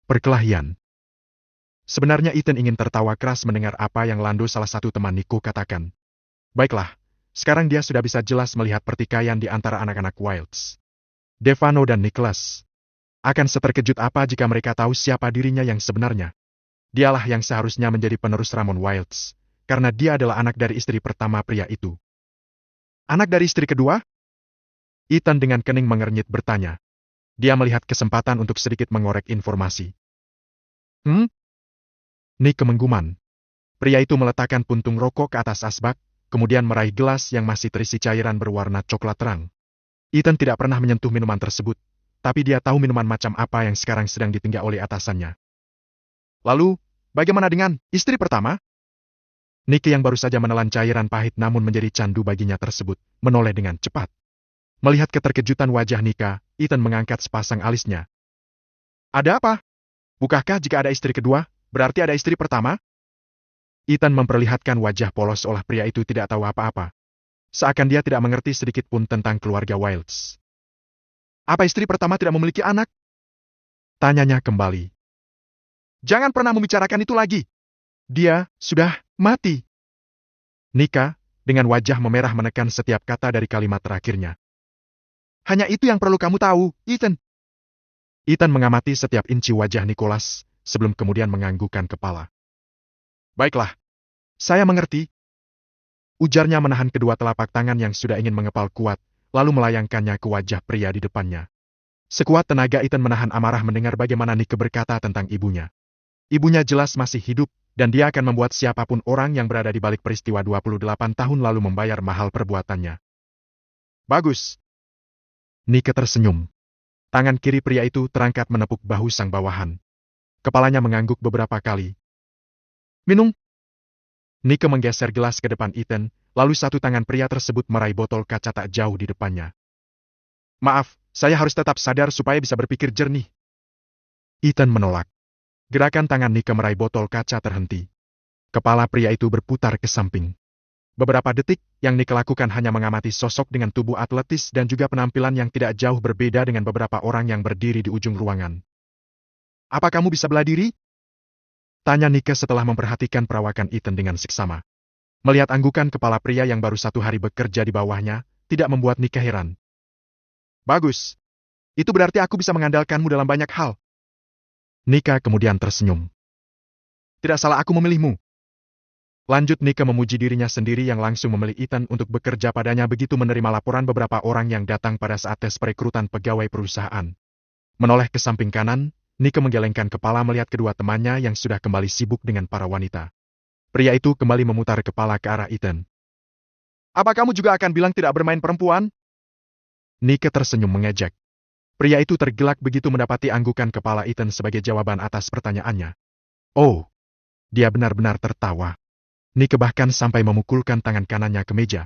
Perkelahian. Sebenarnya Ethan ingin tertawa keras mendengar apa yang Lando salah satu teman Nico katakan. Baiklah, sekarang dia sudah bisa jelas melihat pertikaian di antara anak-anak Wilds. Devano dan Nicholas. Akan seterkejut apa jika mereka tahu siapa dirinya yang sebenarnya. Dialah yang seharusnya menjadi penerus Ramon Wilds, karena dia adalah anak dari istri pertama pria itu. Anak dari istri kedua? Ethan dengan kening mengernyit bertanya. Dia melihat kesempatan untuk sedikit mengorek informasi. Nick mengguman. Pria itu meletakkan puntung rokok ke atas asbak, kemudian meraih gelas yang masih terisi cairan berwarna coklat terang. Ethan tidak pernah menyentuh minuman tersebut, tapi dia tahu minuman macam apa yang sekarang sedang ditinggak oleh atasannya. Lalu, bagaimana dengan istri pertama? Nick yang baru saja menelan cairan pahit namun menjadi candu baginya tersebut, menoleh dengan cepat. Melihat keterkejutan wajah Nika, Ethan mengangkat sepasang alisnya. Ada apa? Bukankah jika ada istri kedua, berarti ada istri pertama? Ethan memperlihatkan wajah polos seolah pria itu tidak tahu apa-apa. Seakan dia tidak mengerti sedikit pun tentang keluarga Wilds. Apa istri pertama tidak memiliki anak? Tanyanya kembali. Jangan pernah membicarakan itu lagi. Dia sudah mati. Nika, dengan wajah memerah menekan setiap kata dari kalimat terakhirnya. Hanya itu yang perlu kamu tahu, Ethan. Ethan mengamati setiap inci wajah Nicholas, sebelum kemudian menganggukkan kepala. Baiklah, saya mengerti. Ujarnya menahan kedua telapak tangan yang sudah ingin mengepal kuat, lalu melayangkannya ke wajah pria di depannya. Sekuat tenaga Ethan menahan amarah mendengar bagaimana Nick berkata tentang ibunya. Ibunya jelas masih hidup, dan dia akan membuat siapapun orang yang berada di balik peristiwa 28 tahun lalu membayar mahal perbuatannya. Bagus. Nick tersenyum. Tangan kiri pria itu terangkat menepuk bahu sang bawahan. Kepalanya mengangguk beberapa kali. Minum. Nick menggeser gelas ke depan Ethan, lalu satu tangan pria tersebut meraih botol kaca tak jauh di depannya. Maaf, saya harus tetap sadar supaya bisa berpikir jernih. Ethan menolak. Gerakan tangan Nick meraih botol kaca terhenti. Kepala pria itu berputar ke samping. Beberapa detik, yang Nick lakukan hanya mengamati sosok dengan tubuh atletis dan juga penampilan yang tidak jauh berbeda dengan beberapa orang yang berdiri di ujung ruangan. Apa kamu bisa bela diri? Tanya Nick setelah memperhatikan perawakan Ethan dengan seksama. Melihat anggukan kepala pria yang baru 1 hari bekerja di bawahnya, tidak membuat Nick heran. Bagus. Itu berarti aku bisa mengandalkanmu dalam banyak hal. Nika kemudian tersenyum. Tidak salah aku memilihmu. Lanjut Nika memuji dirinya sendiri yang langsung memilih Ethan untuk bekerja padanya begitu menerima laporan beberapa orang yang datang pada saat tes perekrutan pegawai perusahaan. Menoleh ke samping kanan, Nika menggelengkan kepala melihat kedua temannya yang sudah kembali sibuk dengan para wanita. Pria itu kembali memutar kepala ke arah Ethan. Apa kamu juga akan bilang tidak bermain perempuan? Nika tersenyum mengejek. Pria itu tergelak begitu mendapati anggukan kepala Ethan sebagai jawaban atas pertanyaannya. Oh, dia benar-benar tertawa. Nick bahkan sampai memukulkan tangan kanannya ke meja.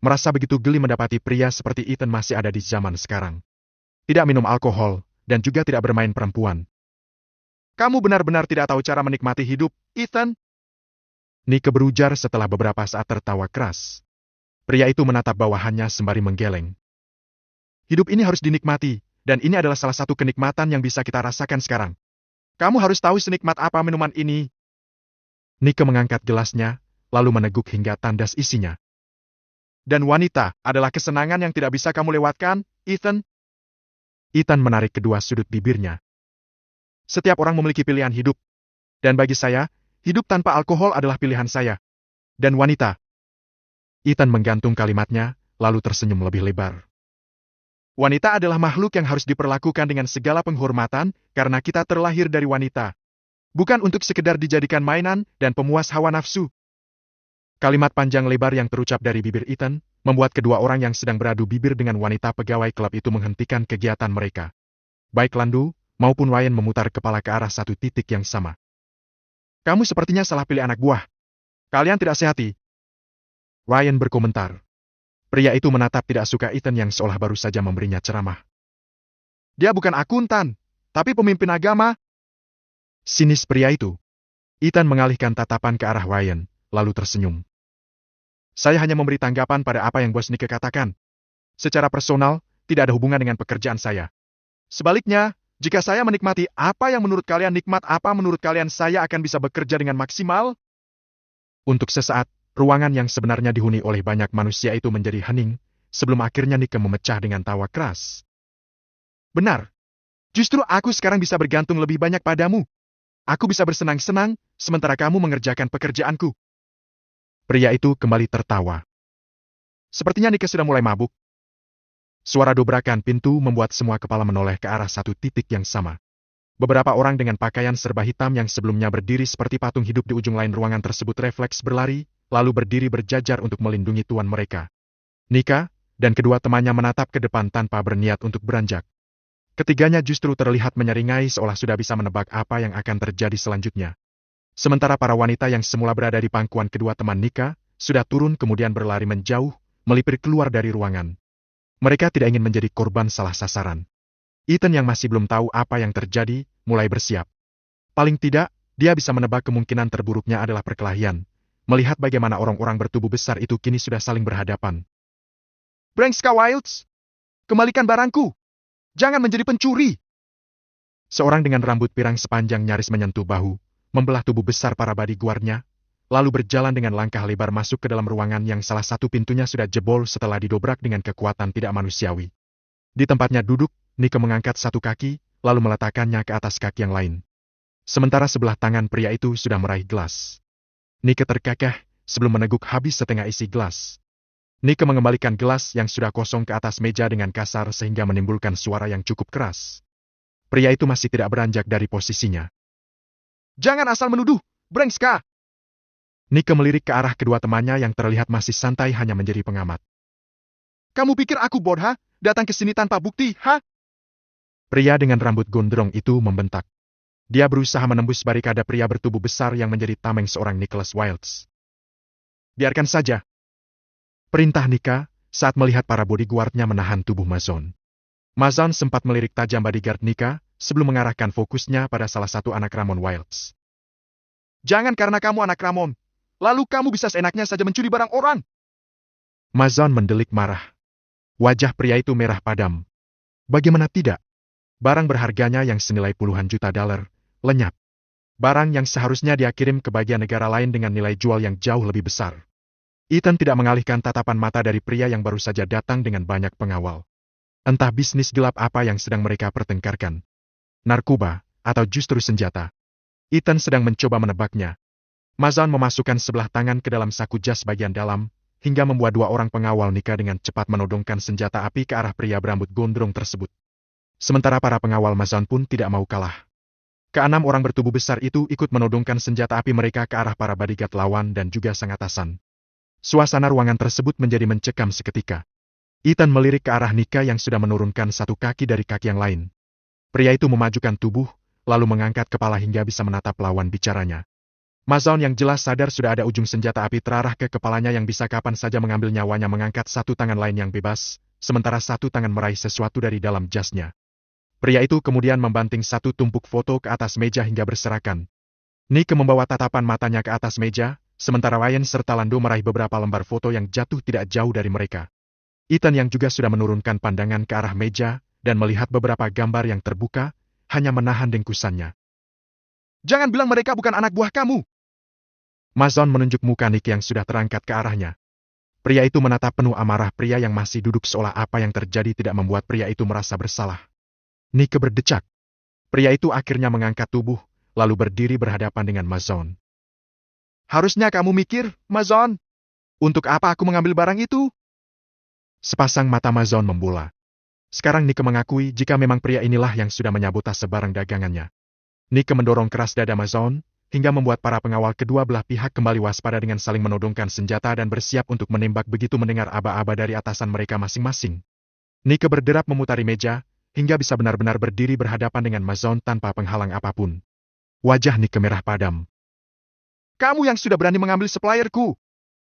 Merasa begitu geli mendapati pria seperti Ethan masih ada di zaman sekarang. Tidak minum alkohol, dan juga tidak bermain perempuan. Kamu benar-benar tidak tahu cara menikmati hidup, Ethan? Nick berujar setelah beberapa saat tertawa keras. Pria itu menatap bawahannya sembari menggeleng. Hidup ini harus dinikmati, dan ini adalah salah satu kenikmatan yang bisa kita rasakan sekarang. Kamu harus tahu senikmat apa minuman ini. Nick mengangkat gelasnya, lalu meneguk hingga tandas isinya. Dan wanita adalah kesenangan yang tidak bisa kamu lewatkan, Ethan? Ethan menarik kedua sudut bibirnya. Setiap orang memiliki pilihan hidup. Dan bagi saya, hidup tanpa alkohol adalah pilihan saya. Dan wanita. Ethan menggantung kalimatnya, lalu tersenyum lebih lebar. Wanita adalah makhluk yang harus diperlakukan dengan segala penghormatan, karena kita terlahir dari wanita. Bukan untuk sekedar dijadikan mainan dan pemuas hawa nafsu. Kalimat panjang lebar yang terucap dari bibir Ethan, membuat kedua orang yang sedang beradu bibir dengan wanita pegawai klub itu menghentikan kegiatan mereka. Baik Lando, maupun Ryan memutar kepala ke arah satu titik yang sama. Kamu sepertinya salah pilih anak buah. Kalian tidak sehati. Ryan berkomentar. Pria itu menatap tidak suka Ethan yang seolah baru saja memberinya ceramah. Dia bukan akuntan, tapi pemimpin agama. Sinis pria itu. Ethan mengalihkan tatapan ke arah Ryan, lalu tersenyum. Saya hanya memberi tanggapan pada apa yang Bos Nick katakan. Secara personal, tidak ada hubungan dengan pekerjaan saya. Sebaliknya, Jika saya menikmati apa yang menurut kalian nikmat, apa menurut kalian saya akan bisa bekerja dengan maksimal? Untuk sesaat, ruangan yang sebenarnya dihuni oleh banyak manusia itu menjadi hening, sebelum akhirnya Nike memecah dengan tawa keras. Benar. Justru aku sekarang bisa bergantung lebih banyak padamu. Aku bisa bersenang-senang, sementara kamu mengerjakan pekerjaanku. Pria itu kembali tertawa. Sepertinya Nike sudah mulai mabuk. Suara dobrakan pintu membuat semua kepala menoleh ke arah satu titik yang sama. Beberapa orang dengan pakaian serba hitam yang sebelumnya berdiri seperti patung hidup di ujung lain ruangan tersebut refleks berlari, lalu berdiri berjajar untuk melindungi tuan mereka. Nika dan kedua temannya menatap ke depan tanpa berniat untuk beranjak. Ketiganya justru terlihat menyeringai seolah sudah bisa menebak apa yang akan terjadi selanjutnya. Sementara para wanita yang semula berada di pangkuan kedua teman Nika, sudah turun kemudian berlari menjauh, melipir keluar dari ruangan. Mereka tidak ingin menjadi korban salah sasaran. Ethan yang masih belum tahu apa yang terjadi, mulai bersiap. Paling tidak, dia bisa menebak kemungkinan terburuknya adalah perkelahian. Melihat bagaimana orang-orang bertubuh besar itu kini sudah saling berhadapan. Brengska Wilds! Kembalikan barangku! Jangan menjadi pencuri! Seorang dengan rambut pirang sepanjang nyaris menyentuh bahu, membelah tubuh besar para bodyguardnya, lalu berjalan dengan langkah lebar masuk ke dalam ruangan yang salah satu pintunya sudah jebol setelah didobrak dengan kekuatan tidak manusiawi. Di tempatnya duduk, Nike mengangkat satu kaki, lalu meletakkannya ke atas kaki yang lain. Sementara sebelah tangan pria itu sudah meraih gelas. Nike terkekeh sebelum meneguk habis setengah isi gelas. Nike mengembalikan gelas yang sudah kosong ke atas meja dengan kasar sehingga menimbulkan suara yang cukup keras. Pria itu masih tidak beranjak dari posisinya. Jangan asal menuduh, Brengska! Nike melirik ke arah kedua temannya yang terlihat masih santai hanya menjadi pengamat. Kamu pikir aku bodoh, datang ke sini tanpa bukti, ha? Pria dengan rambut gondrong itu membentak. Dia berusaha menembus barikade pria bertubuh besar yang menjadi tameng seorang Nicholas Wilds. Biarkan saja. Perintah Nika saat melihat para bodyguardnya menahan tubuh Mazon. Mazon sempat melirik tajam bodyguard Nika sebelum mengarahkan fokusnya pada salah satu anak Ramon Wilds. Jangan karena kamu anak Ramon. Lalu kamu bisa seenaknya saja mencuri barang orang. Mazon mendelik marah. Wajah pria itu merah padam. Bagaimana tidak? Barang berharganya yang senilai puluhan juta dolar, lenyap. Barang yang seharusnya dia kirim ke bagian negara lain dengan nilai jual yang jauh lebih besar. Ethan tidak mengalihkan tatapan mata dari pria yang baru saja datang dengan banyak pengawal. Entah bisnis gelap apa yang sedang mereka pertengkarkan. Narkoba, atau justru senjata. Ethan sedang mencoba menebaknya. Mazon memasukkan sebelah tangan ke dalam saku jas bagian dalam, hingga membuat dua orang pengawal Nika dengan cepat menodongkan senjata api ke arah pria berambut gondrong tersebut. Sementara para pengawal Mazon pun tidak mau kalah. Keenam orang bertubuh besar itu ikut menodongkan senjata api mereka ke arah para bodyguard lawan dan juga sang atasan. Suasana ruangan tersebut menjadi mencekam seketika. Ethan melirik ke arah Nika yang sudah menurunkan satu kaki dari kaki yang lain. Pria itu memajukan tubuh, lalu mengangkat kepala hingga bisa menatap lawan bicaranya. Mazon yang jelas sadar sudah ada ujung senjata api terarah ke kepalanya yang bisa kapan saja mengambil nyawanya mengangkat satu tangan lain yang bebas, sementara satu tangan meraih sesuatu dari dalam jasnya. Pria itu kemudian membanting satu tumpuk foto ke atas meja hingga berserakan. Nike membawa tatapan matanya ke atas meja, sementara Ryan serta Lando meraih beberapa lembar foto yang jatuh tidak jauh dari mereka. Ethan yang juga sudah menurunkan pandangan ke arah meja, dan melihat beberapa gambar yang terbuka, hanya menahan dengkusannya. Jangan bilang mereka bukan anak buah kamu! Mazon menunjuk muka Nike yang sudah terangkat ke arahnya. Pria itu menatap penuh amarah pria yang masih duduk seolah apa yang terjadi tidak membuat pria itu merasa bersalah. Nike berdecak. Pria itu akhirnya mengangkat tubuh, lalu berdiri berhadapan dengan Mazon. Harusnya kamu mikir, Mazon. Untuk apa aku mengambil barang itu? Sepasang mata Mazon membola. Sekarang Nike mengakui jika memang pria inilah yang sudah menyabotase barang dagangannya. Nike mendorong keras dada Mazon, hingga membuat para pengawal kedua belah pihak kembali waspada dengan saling menodongkan senjata dan bersiap untuk menembak begitu mendengar aba-aba dari atasan mereka masing-masing. Nike berderap memutari meja, hingga bisa benar-benar berdiri berhadapan dengan Mazon tanpa penghalang apapun. Wajah Nike merah padam. Kamu yang sudah berani mengambil supplierku!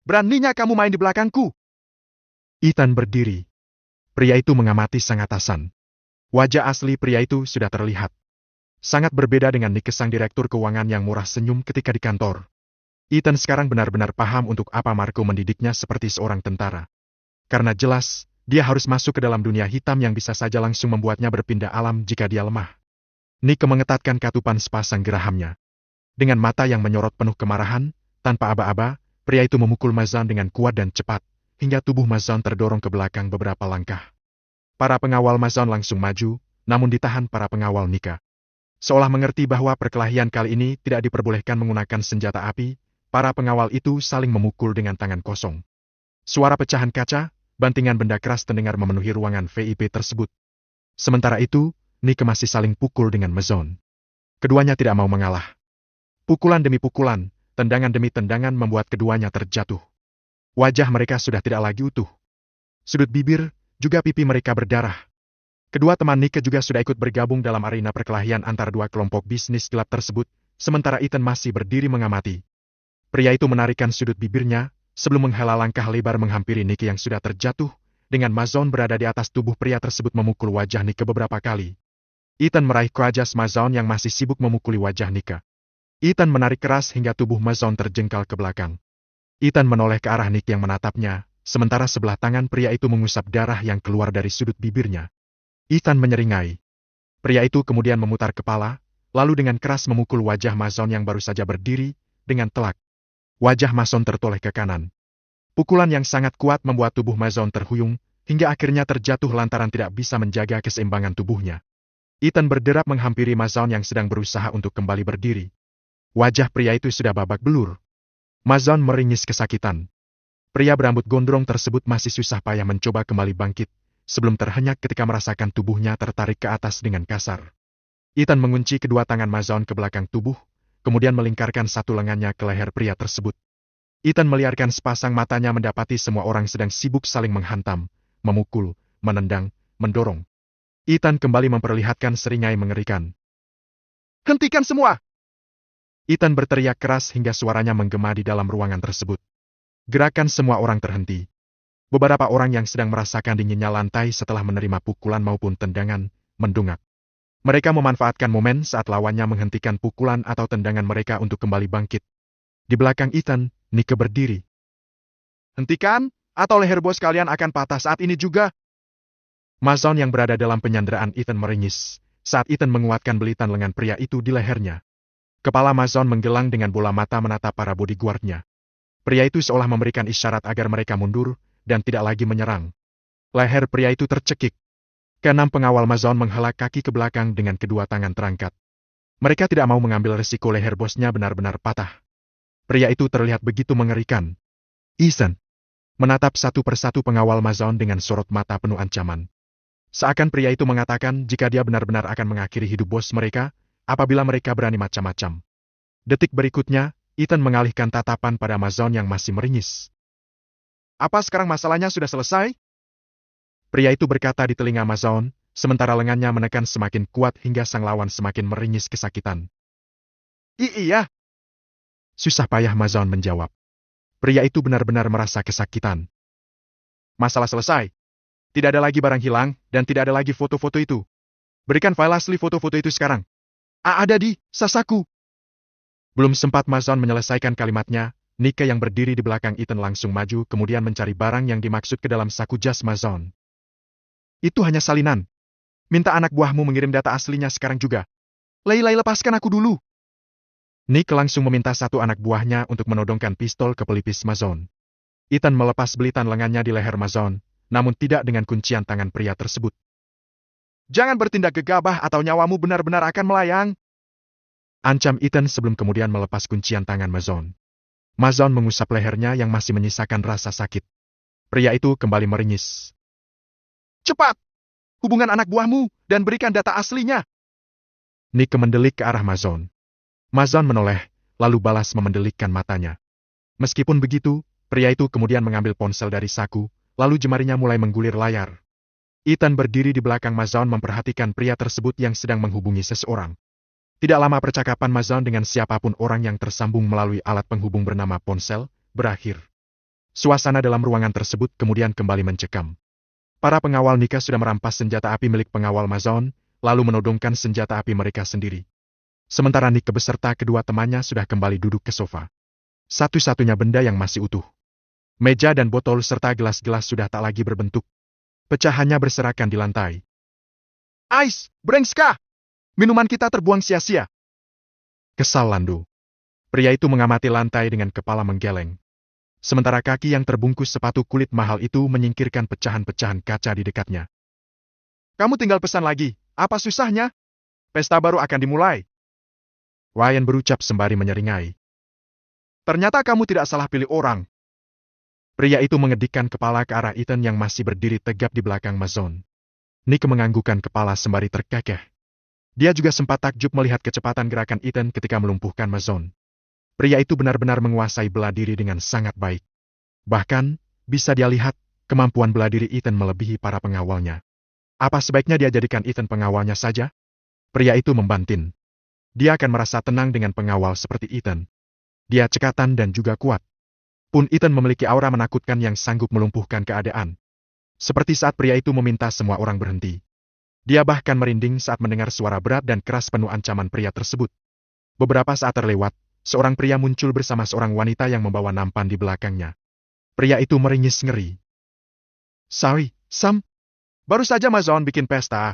Beraninya kamu main di belakangku! Ethan berdiri. Pria itu mengamati sang atasan. Wajah asli pria itu sudah terlihat. Sangat berbeda dengan Nike sang direktur keuangan yang murah senyum ketika di kantor. Ethan sekarang benar-benar paham untuk apa Marco mendidiknya seperti seorang tentara. Karena jelas, dia harus masuk ke dalam dunia hitam yang bisa saja langsung membuatnya berpindah alam jika dia lemah. Nike mengetatkan katupan sepasang gerahamnya. Dengan mata yang menyorot penuh kemarahan, tanpa aba-aba, pria itu memukul Mazan dengan kuat dan cepat, hingga tubuh Mazan terdorong ke belakang beberapa langkah. Para pengawal Mazan langsung maju, namun ditahan para pengawal Nika. Seolah mengerti bahwa perkelahian kali ini tidak diperbolehkan menggunakan senjata api, para pengawal itu saling memukul dengan tangan kosong. Suara pecahan kaca, bantingan benda keras terdengar memenuhi ruangan VIP tersebut. Sementara itu, Nika masih saling pukul dengan Mazan. Keduanya tidak mau mengalah. Pukulan demi pukulan, tendangan demi tendangan membuat keduanya terjatuh. Wajah mereka sudah tidak lagi utuh. Sudut bibir, juga pipi mereka berdarah. Kedua teman Nike juga sudah ikut bergabung dalam arena perkelahian antara dua kelompok bisnis gelap tersebut, sementara Ethan masih berdiri mengamati. Pria itu menarikkan sudut bibirnya, sebelum menghela langkah lebar menghampiri Nike yang sudah terjatuh, dengan Mazan berada di atas tubuh pria tersebut memukul wajah Nike beberapa kali. Ethan meraih keras Mazan yang masih sibuk memukuli wajah Nike. Ethan menarik keras hingga tubuh Mazan terjengkal ke belakang. Ethan menoleh ke arah Nike yang menatapnya, sementara sebelah tangan pria itu mengusap darah yang keluar dari sudut bibirnya. Ethan menyeringai. Pria itu kemudian memutar kepala, lalu dengan keras memukul wajah Mazan yang baru saja berdiri, dengan telak. Wajah Mazan tertoleh ke kanan. Pukulan yang sangat kuat membuat tubuh Mazan terhuyung, hingga akhirnya terjatuh lantaran tidak bisa menjaga keseimbangan tubuhnya. Ethan berderap menghampiri Mazan yang sedang berusaha untuk kembali berdiri. Wajah pria itu sudah babak belur. Mazan meringis kesakitan. Pria berambut gondrong tersebut masih susah payah mencoba kembali bangkit, sebelum terhenyak ketika merasakan tubuhnya tertarik ke atas dengan kasar. Ethan mengunci kedua tangan Mazan ke belakang tubuh, kemudian melingkarkan satu lengannya ke leher pria tersebut. Ethan meliarkan sepasang matanya mendapati semua orang sedang sibuk saling menghantam, memukul, menendang, mendorong. Ethan kembali memperlihatkan seringai mengerikan. "Hentikan semua!" Ethan berteriak keras hingga suaranya menggema di dalam ruangan tersebut. Gerakan semua orang terhenti. Beberapa orang yang sedang merasakan dinginnya lantai setelah menerima pukulan maupun tendangan, mendongak. Mereka memanfaatkan momen saat lawannya menghentikan pukulan atau tendangan mereka untuk kembali bangkit. Di belakang Ethan, Nike berdiri. "Hentikan, atau leher bos kalian akan patah saat ini juga." Mazan yang berada dalam penyanderaan Ethan meringis, saat Ethan menguatkan belitan lengan pria itu di lehernya. Kepala Mazan menggelang dengan bola mata menatap para bodyguard-nya. Pria itu seolah memberikan isyarat agar mereka mundur, dan tidak lagi menyerang. Leher pria itu tercekik. Keenam pengawal Mazan menghela kaki ke belakang dengan kedua tangan terangkat. Mereka tidak mau mengambil resiko leher bosnya benar-benar patah. Pria itu terlihat begitu mengerikan. Ethan menatap satu persatu pengawal Mazan dengan sorot mata penuh ancaman. Seakan pria itu mengatakan jika dia benar-benar akan mengakhiri hidup bos mereka, apabila mereka berani macam-macam. Detik berikutnya, Ethan mengalihkan tatapan pada Mazan yang masih meringis. "Apa sekarang masalahnya sudah selesai?" Pria itu berkata di telinga Mazan, sementara lengannya menekan semakin kuat hingga sang lawan semakin meringis kesakitan. Iya." Susah payah Mazan menjawab. Pria itu benar-benar merasa kesakitan. "Masalah selesai. Tidak ada lagi barang hilang, dan tidak ada lagi foto-foto itu. Berikan file asli foto-foto itu sekarang." Ada di sasaku." Belum sempat Mazan menyelesaikan kalimatnya, Nike yang berdiri di belakang Ethan langsung maju kemudian mencari barang yang dimaksud ke dalam saku jas Mazan. "Itu hanya salinan. Minta anak buahmu mengirim data aslinya sekarang juga. Leilai, lepaskan aku dulu." Nike langsung meminta satu anak buahnya untuk menodongkan pistol ke pelipis Mazan. Ethan melepas belitan lengannya di leher Mazan, namun tidak dengan kuncian tangan pria tersebut. "Jangan bertindak gegabah atau nyawamu benar-benar akan melayang," ancam Ethan sebelum kemudian melepas kuncian tangan Mazan. Mazan mengusap lehernya yang masih menyisakan rasa sakit. Pria itu kembali meringis. "Cepat! Hubungan anak buahmu dan berikan data aslinya." Nike mendelik ke arah Mazan. Mazan menoleh, lalu balas memendelikkan matanya. Meskipun begitu, pria itu kemudian mengambil ponsel dari saku, lalu jemarinya mulai menggulir layar. Ethan berdiri di belakang Mazan memperhatikan pria tersebut yang sedang menghubungi seseorang. Tidak lama percakapan Mazan dengan siapapun orang yang tersambung melalui alat penghubung bernama ponsel, berakhir. Suasana dalam ruangan tersebut kemudian kembali mencekam. Para pengawal Nika sudah merampas senjata api milik pengawal Mazan, lalu menodongkan senjata api mereka sendiri. Sementara Nike beserta kedua temannya sudah kembali duduk ke sofa. Satu-satunya benda yang masih utuh. Meja dan botol serta gelas-gelas sudah tak lagi berbentuk. Pecahannya berserakan di lantai. "Ais, Brengska!" Minuman kita terbuang sia-sia. Kesal Lando. Pria itu mengamati lantai dengan kepala menggeleng. Sementara kaki yang terbungkus sepatu kulit mahal itu menyingkirkan pecahan-pecahan kaca di dekatnya. Kamu tinggal pesan lagi, apa susahnya? Pesta baru akan dimulai. Ryan berucap sembari menyeringai. Ternyata kamu tidak salah pilih orang. Pria itu mengedikkan kepala ke arah Ethan yang masih berdiri tegap di belakang Mazon. Nick menganggukkan kepala sembari terkekeh. Dia juga sempat takjub melihat kecepatan gerakan Ethan ketika melumpuhkan Mazon. Pria itu benar-benar menguasai bela diri dengan sangat baik. Bahkan, bisa dia lihat, kemampuan bela diri Ethan melebihi para pengawalnya. Apa sebaiknya dia jadikan Ethan pengawalnya saja? Pria itu membantin. Dia akan merasa tenang dengan pengawal seperti Ethan. Dia cekatan dan juga kuat. Pun Ethan memiliki aura menakutkan yang sanggup melumpuhkan keadaan. Seperti saat pria itu meminta semua orang berhenti. Dia bahkan merinding saat mendengar suara berat dan keras penuh ancaman pria tersebut. Beberapa saat terlewat, seorang pria muncul bersama seorang wanita yang membawa nampan di belakangnya. Pria itu meringis ngeri. Sorry, Sam. Baru saja Mazon bikin pesta.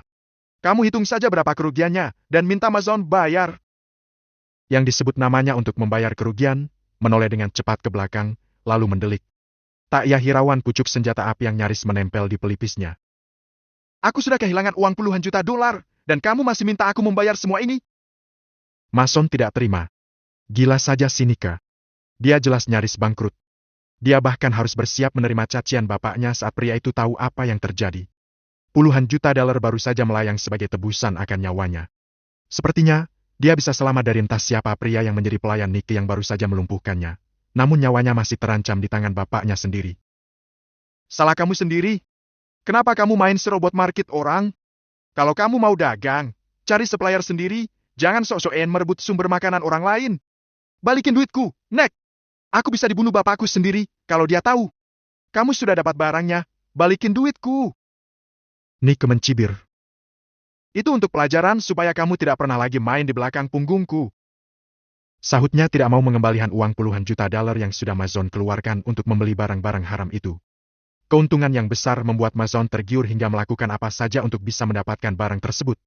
Kamu hitung saja berapa kerugiannya, dan minta Mazon bayar. Yang disebut namanya untuk membayar kerugian, menoleh dengan cepat ke belakang, lalu mendelik. Tak ia hiraukan pucuk senjata api yang nyaris menempel di pelipisnya. Aku sudah kehilangan uang puluhan juta dolar, dan kamu masih minta aku membayar semua ini? Mason tidak terima. Gila saja si Nika. Dia jelas nyaris bangkrut. Dia bahkan harus bersiap menerima cacian bapaknya saat pria itu tahu apa yang terjadi. Puluhan juta dolar baru saja melayang sebagai tebusan akan nyawanya. Sepertinya, dia bisa selamat dari entah siapa pria yang menjadi pelayan Nick yang baru saja melumpuhkannya. Namun nyawanya masih terancam di tangan bapaknya sendiri. Salah kamu sendiri. Kenapa kamu main serobot market orang? Kalau kamu mau dagang, cari supplier sendiri, jangan sok-sokan merebut sumber makanan orang lain. Balikin duitku, Nek. Aku bisa dibunuh bapakku sendiri, kalau dia tahu. Kamu sudah dapat barangnya, balikin duitku. Nick mencibir. Itu untuk pelajaran supaya kamu tidak pernah lagi main di belakang punggungku. Sahutnya tidak mau mengembalikan uang puluhan juta dolar yang sudah Mazon keluarkan untuk membeli barang-barang haram itu. Keuntungan yang besar membuat Mazon tergiur hingga melakukan apa saja untuk bisa mendapatkan barang tersebut.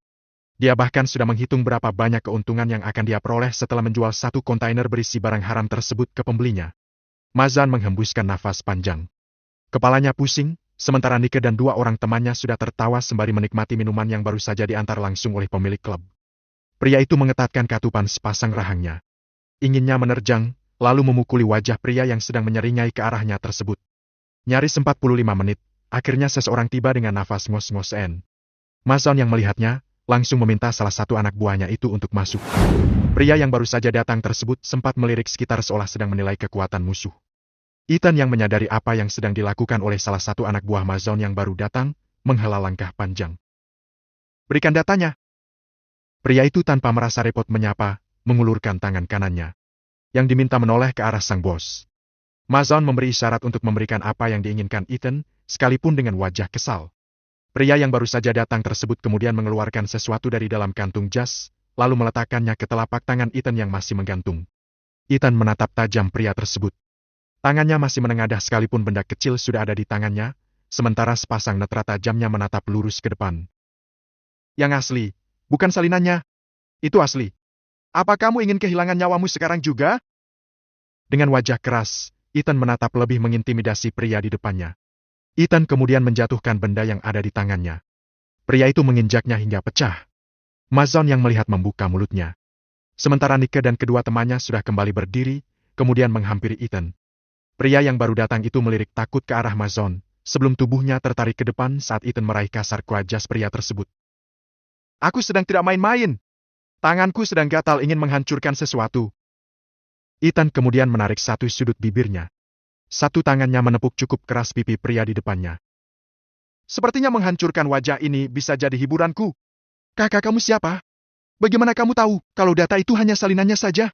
Dia bahkan sudah menghitung berapa banyak keuntungan yang akan dia peroleh setelah menjual satu kontainer berisi barang haram tersebut ke pembelinya. Mazon menghembuskan nafas panjang. Kepalanya pusing, sementara Nike dan dua orang temannya sudah tertawa sembari menikmati minuman yang baru saja diantar langsung oleh pemilik klub. Pria itu mengetatkan katupan sepasang rahangnya. Inginnya menerjang, lalu memukuli wajah pria yang sedang menyeringai ke arahnya tersebut. Nyaris 45 menit, akhirnya seseorang tiba dengan nafas ngos-ngosen. Mazon yang melihatnya, langsung meminta salah satu anak buahnya itu untuk masuk. Pria yang baru saja datang tersebut sempat melirik sekitar seolah sedang menilai kekuatan musuh. Ethan yang menyadari apa yang sedang dilakukan oleh salah satu anak buah Mazon yang baru datang, menghela langkah panjang. Berikan datanya. Pria itu tanpa merasa repot menyapa, mengulurkan tangan kanannya. Yang diminta menoleh ke arah sang bos. Mazon memberi isyarat untuk memberikan apa yang diinginkan Ethan, sekalipun dengan wajah kesal. Pria yang baru saja datang tersebut kemudian mengeluarkan sesuatu dari dalam kantung jas, lalu meletakkannya ke telapak tangan Ethan yang masih menggantung. Ethan menatap tajam pria tersebut. Tangannya masih menengadah sekalipun benda kecil sudah ada di tangannya, sementara sepasang netra tajamnya menatap lurus ke depan. Yang asli, bukan salinannya. Itu asli. Apa kamu ingin kehilangan nyawamu sekarang juga? Dengan wajah keras, Ethan menatap lebih mengintimidasi pria di depannya. Ethan kemudian menjatuhkan benda yang ada di tangannya. Pria itu menginjaknya hingga pecah. Mazon yang melihat membuka mulutnya. Sementara Nike dan kedua temannya sudah kembali berdiri, kemudian menghampiri Ethan. Pria yang baru datang itu melirik takut ke arah Mazon, sebelum tubuhnya tertarik ke depan saat Ethan meraih kasar jas pria tersebut. Aku sedang tidak main-main. Tanganku sedang gatal ingin menghancurkan sesuatu. Ethan kemudian menarik satu sudut bibirnya. Satu tangannya menepuk cukup keras pipi pria di depannya. Sepertinya menghancurkan wajah ini bisa jadi hiburanku. Kakak kamu siapa? Bagaimana kamu tahu kalau data itu hanya salinannya saja?